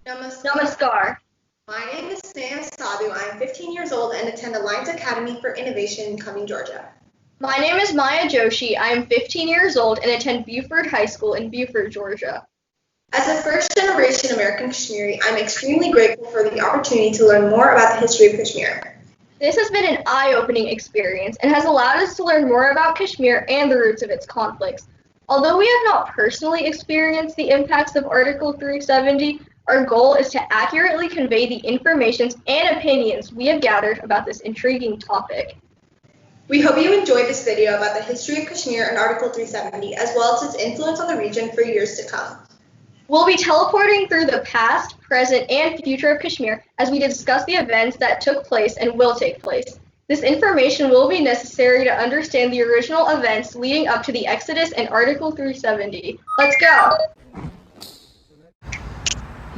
Namaskar. My name is Sneha Sadhu. I am 15 years old and attend Alliance Academy for Innovation in Cumming, Georgia. My name is Joshi. I am 15 years old and attend Buford High School in Buford, Georgia. As a first-generation American Kashmiri, I'm extremely grateful for the opportunity to learn more about the history of Kashmir. This has been an eye-opening experience and has allowed us to learn more about Kashmir and the roots of its conflicts. Although we have not personally experienced the impacts of Article 370, our goal is to accurately convey the information and opinions we have gathered about this intriguing topic. We hope you enjoyed this video about the history of Kashmir and Article 370, as well as its influence on the region for years to come. We'll be teleporting through the past, present, and future of Kashmir as we discuss the events that took place and will take place. This information will be necessary to understand the original events leading up to the Exodus and Article 370. Let's go!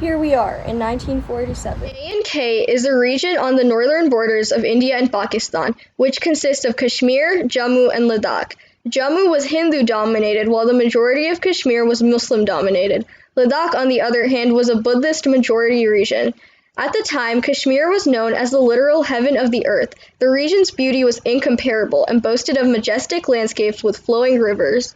Here we are in 1947. J&K is a region on the northern borders of India and Pakistan, which consists of Kashmir, Jammu, and Ladakh. Jammu was Hindu-dominated, while the majority of Kashmir was Muslim-dominated. Ladakh, on the other hand, was a Buddhist-majority region. At the time, Kashmir was known as the literal heaven of the earth. The region's beauty was incomparable and boasted of majestic landscapes with flowing rivers.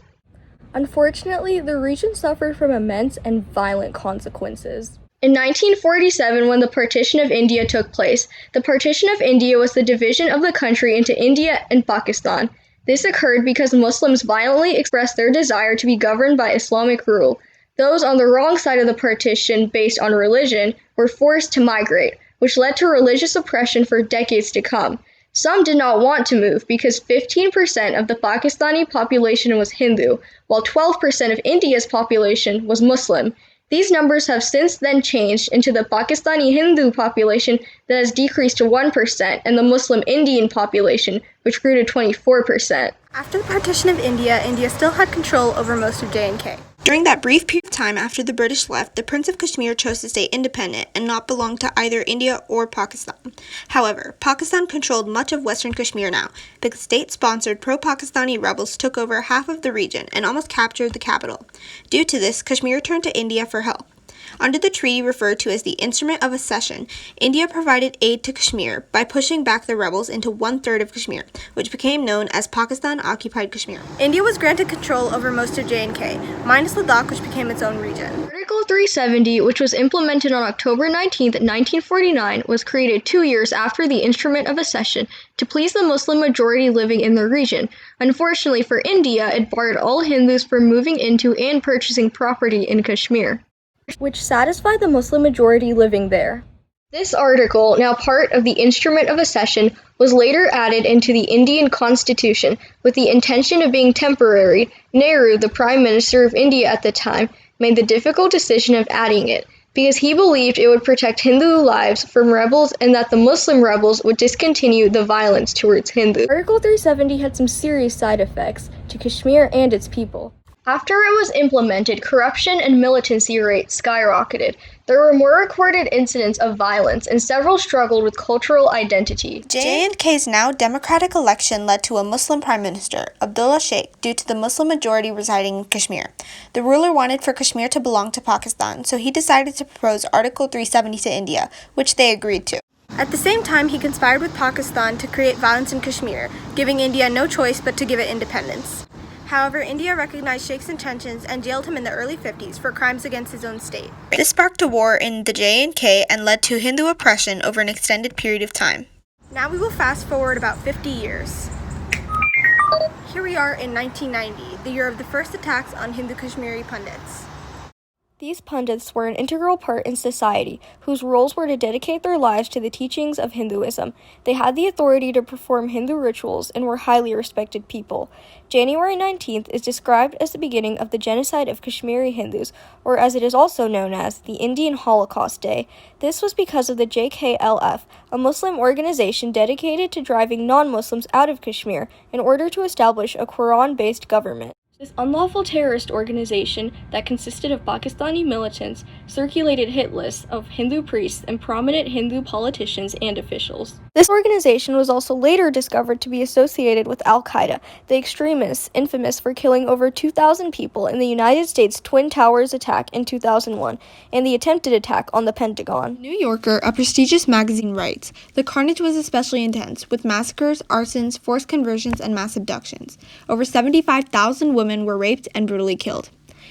Unfortunately, the region suffered from immense and violent consequences. In 1947, when the partition of India took place, the partition of India was the division of the country into India and Pakistan. This occurred because Muslims violently expressed their desire to be governed by Islamic rule. Those on the wrong side of the partition, based on religion, were forced to migrate, which led to religious oppression for decades to come. Some did not want to move because 15% of the Pakistani population was Hindu, while 12% of India's population was Muslim. These numbers have since then changed into the Pakistani Hindu population that has decreased to 1% and the Muslim Indian population, which grew to 24%. After the partition of India, India still had control over most of J&K. During that brief period of time after the British left, the Prince of Kashmir chose to stay independent and not belong to either India or Pakistan. However, Pakistan controlled much of western Kashmir now, because state-sponsored pro-Pakistani rebels took over half of the region and almost captured the capital. Due to this, Kashmir turned to India for help. Under the treaty referred to as the Instrument of Accession, India provided aid to Kashmir by pushing back the rebels into one-third of Kashmir, which became known as Pakistan-occupied Kashmir. India was granted control over most of J&K, minus Ladakh, which became its own region. Article 370, which was implemented on October 19, 1949, was created 2 years after the Instrument of Accession to please the Muslim majority living in the region. Unfortunately for India, it barred all Hindus from moving into and purchasing property in Kashmir, which satisfied the Muslim majority living there. This article, now part of the Instrument of Accession, was later added into the Indian Constitution with the intention of being temporary. Nehru, the Prime Minister of India at the time, made the difficult decision of adding it, because he believed it would protect Hindu lives from rebels and that the Muslim rebels would discontinue the violence towards Hindus. Article 370 had some serious side effects to Kashmir and its people. After it was implemented, corruption and militancy rates skyrocketed. There were more recorded incidents of violence, and several struggled with cultural identity. J&K's now democratic election led to a Muslim prime minister, Abdullah Sheikh, due to the Muslim majority residing in Kashmir. The ruler wanted for Kashmir to belong to Pakistan, so he decided to propose Article 370 to India, which they agreed to. At the same time, he conspired with Pakistan to create violence in Kashmir, giving India no choice but to give it independence. However, India recognized Sheikh's intentions and jailed him in the early 50s for crimes against his own state. This sparked a war in the J&K and led to Hindu oppression over an extended period of time. Now we will fast forward about 50 years. Here we are in 1990, the year of the first attacks on Hindu Kashmiri pundits. These pundits were an integral part in society, whose roles were to dedicate their lives to the teachings of Hinduism. They had the authority to perform Hindu rituals and were highly respected people. January 19th is described as the beginning of the genocide of Kashmiri Hindus, or as it is also known as, the Indian Holocaust Day. This was because of the JKLF, a Muslim organization dedicated to driving non-Muslims out of Kashmir in order to establish a Quran-based government. This unlawful terrorist organization that consisted of Pakistani militants circulated hit lists of Hindu priests and prominent Hindu politicians and officials. This organization was also later discovered to be associated with Al-Qaeda, the extremists infamous for killing over 2,000 people in the United States Twin Towers attack in 2001 and the attempted attack on the Pentagon. New Yorker, a prestigious magazine, writes, "The carnage was especially intense, with massacres, arsons, forced conversions, and mass abductions. Over 75,000 women were raped and brutally killed.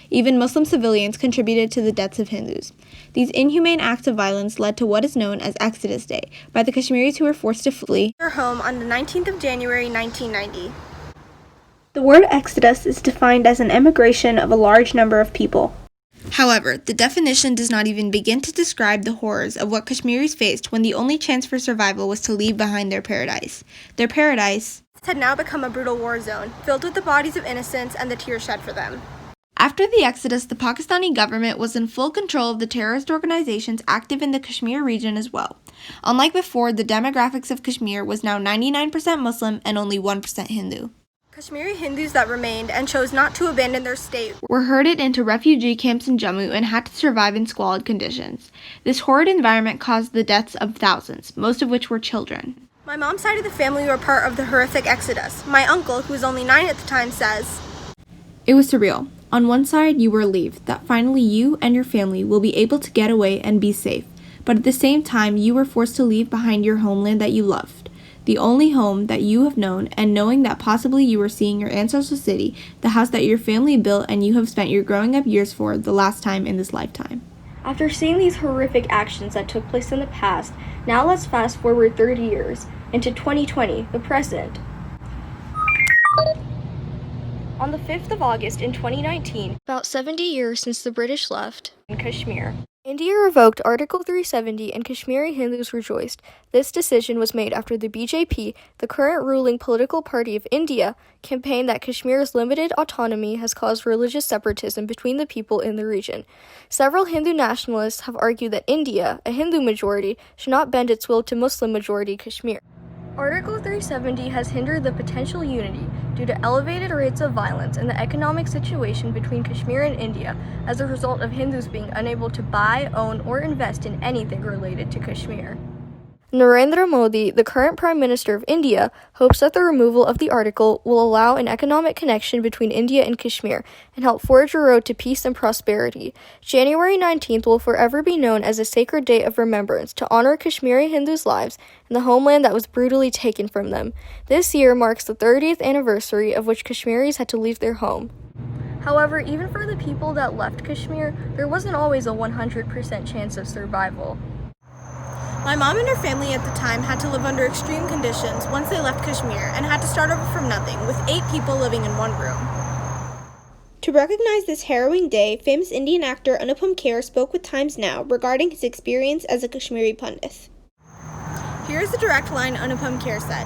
Even Muslim civilians contributed to the deaths of Hindus. These inhumane acts of violence led to what is known as Exodus Day by the Kashmiris who were forced to flee their home on the 19th of January 1990. The word exodus is defined as an emigration of a large number of people. However, the definition does not even begin to describe the horrors of what Kashmiris faced when the only chance for survival was to leave behind their paradise. Their paradise had now become a brutal war zone, filled with the bodies of innocents and the tears shed for them. After the exodus, the Pakistani government was in full control of the terrorist organizations active in the Kashmir region as well. Unlike before, the demographics of Kashmir was now 99% Muslim and only 1% Hindu. Kashmiri Hindus that remained and chose not to abandon their state were herded into refugee camps in Jammu and had to survive in squalid conditions. This horrid environment caused the deaths of thousands, most of which were children. My mom's side of the family were part of the horrific exodus. My uncle, who was only 9 at the time, says, "It was surreal. On one side, you were relieved that finally you and your family will be able to get away and be safe, but at the same time, you were forced to leave behind your homeland that you loved, the only home that you have known, and knowing that possibly you were seeing your ancestral city, the house that your family built and you have spent your growing up years for, the last time in this lifetime." After seeing these horrific actions that took place in the past, now let's fast forward 30 years into 2020, the present. On the 5th of August in 2019, about 70 years since the British left in Kashmir, India revoked Article 370 and Kashmiri Hindus rejoiced. This decision was made after the BJP, the current ruling political party of India, campaigned that Kashmir's limited autonomy has caused religious separatism between the people in the region. Several Hindu nationalists have argued that India, a Hindu majority, should not bend its will to Muslim majority Kashmir. Article 370 has hindered the potential unity due to elevated rates of violence and the economic situation between Kashmir and India as a result of Hindus being unable to buy, own, or invest in anything related to Kashmir. Narendra Modi, the current Prime Minister of India, hopes that the removal of the article will allow an economic connection between India and Kashmir and help forge a road to peace and prosperity. January 19th will forever be known as a sacred day of remembrance to honor Kashmiri Hindus' lives and the homeland that was brutally taken from them. This year marks the 30th anniversary of which Kashmiris had to leave their home. However, even for the people that left Kashmir, there wasn't always a 100% chance of survival. My mom and her family at the time had to live under extreme conditions once they left Kashmir and had to start over from nothing, with 8 people living in one room. To recognize this harrowing day, famous Indian actor Anupam Kher spoke with Times Now regarding his experience as a Kashmiri pundit. Here is the direct line Anupam Kher said.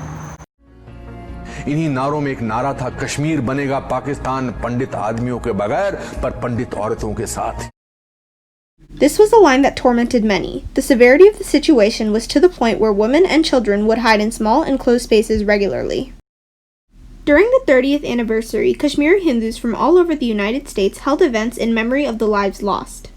इन्हीं नारों में एक नारा था, कश्मीर बनेगा पाकिस्तान पंडित आदमियों के बगैर पर पंडित औरतों के साथ. This was a line that tormented many. The severity of the situation was to the point where women and children would hide in small enclosed spaces regularly. During the 30th anniversary, Kashmiri Hindus from all over the United States held events in memory of the lives lost.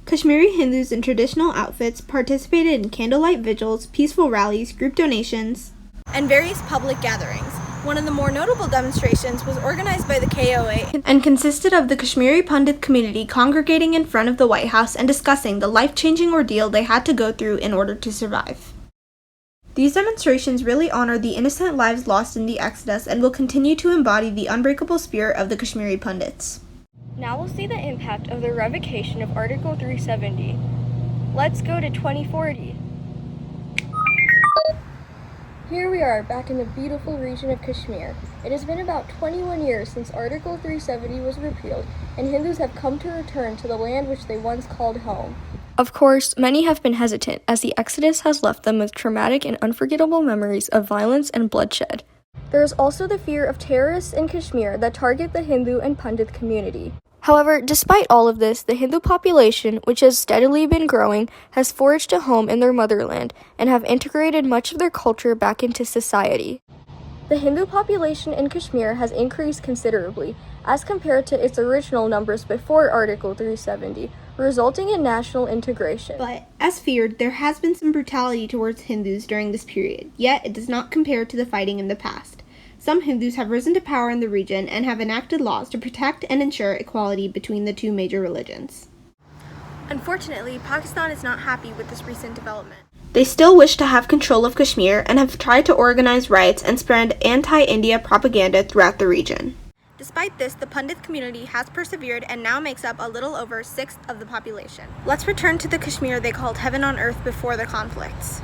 Kashmiri Hindus in traditional outfits participated in candlelight vigils, peaceful rallies, group donations, and various public gatherings. One of the more notable demonstrations was organized by the KOA and consisted of the Kashmiri Pundit community congregating in front of the White House and discussing the life-changing ordeal they had to go through in order to survive. These demonstrations really honor the innocent lives lost in the Exodus and will continue to embody the unbreakable spirit of the Kashmiri Pundits. Now we'll see the impact of the revocation of Article 370. Let's go to 2040. Here we are, back in the beautiful region of Kashmir. It has been about 21 years since Article 370 was repealed, and Hindus have come to return to the land which they once called home. Of course, many have been hesitant, as the Exodus has left them with traumatic and unforgettable memories of violence and bloodshed. There is also the fear of terrorists in Kashmir that target the Hindu and Pandit community. However, despite all of this, the Hindu population, which has steadily been growing, has forged a home in their motherland and have integrated much of their culture back into society. The Hindu population in Kashmir has increased considerably as compared to its original numbers before Article 370, resulting in national integration. But, as feared, there has been some brutality towards Hindus during this period, yet it does not compare to the fighting in the past. Some Hindus have risen to power in the region and have enacted laws to protect and ensure equality between the two major religions. Unfortunately, Pakistan is not happy with this recent development. They still wish to have control of Kashmir and have tried to organize riots and spread anti-India propaganda throughout the region. Despite this, the Pandit community has persevered and now makes up a little over 1/6 of the population. Let's return to the Kashmir they called heaven on earth before the conflicts.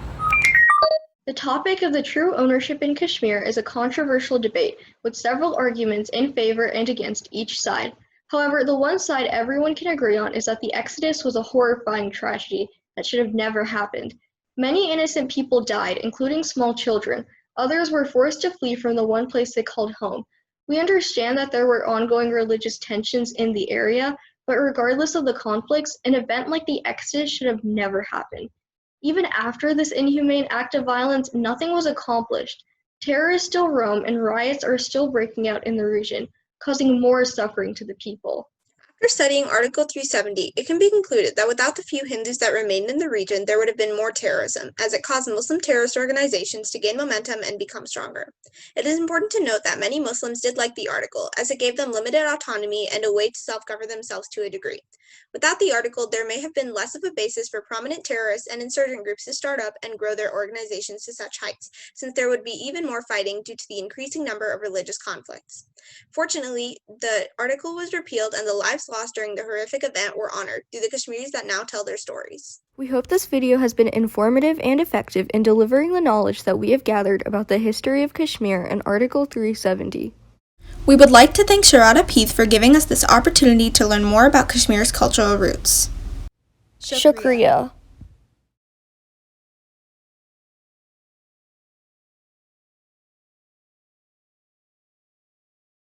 The topic of the true ownership in Kashmir is a controversial debate, with several arguments in favor and against each side. However, the one side everyone can agree on is that the Exodus was a horrifying tragedy that should have never happened. Many innocent people died, including small children. Others were forced to flee from the one place they called home. We understand that there were ongoing religious tensions in the area, but regardless of the conflicts, an event like the Exodus should have never happened. Even after this inhumane act of violence, nothing was accomplished. Terrorists still roam and riots are still breaking out in the region, causing more suffering to the people. After studying Article 370, it can be concluded that without the few Hindus that remained in the region, there would have been more terrorism, as it caused Muslim terrorist organizations to gain momentum and become stronger. It is important to note that many Muslims did like the article, as it gave them limited autonomy and a way to self-govern themselves to a degree. Without the article, there may have been less of a basis for prominent terrorists and insurgent groups to start up and grow their organizations to such heights, since there would be even more fighting due to the increasing number of religious conflicts. Fortunately, the article was repealed and the lives lost during the horrific event were honored through the Kashmiris that now tell their stories. We hope this video has been informative and effective in delivering the knowledge that we have gathered about the history of Kashmir and Article 370. We would like to thank Sharada Peeth for giving us this opportunity to learn more about Kashmir's cultural roots. Shukriya.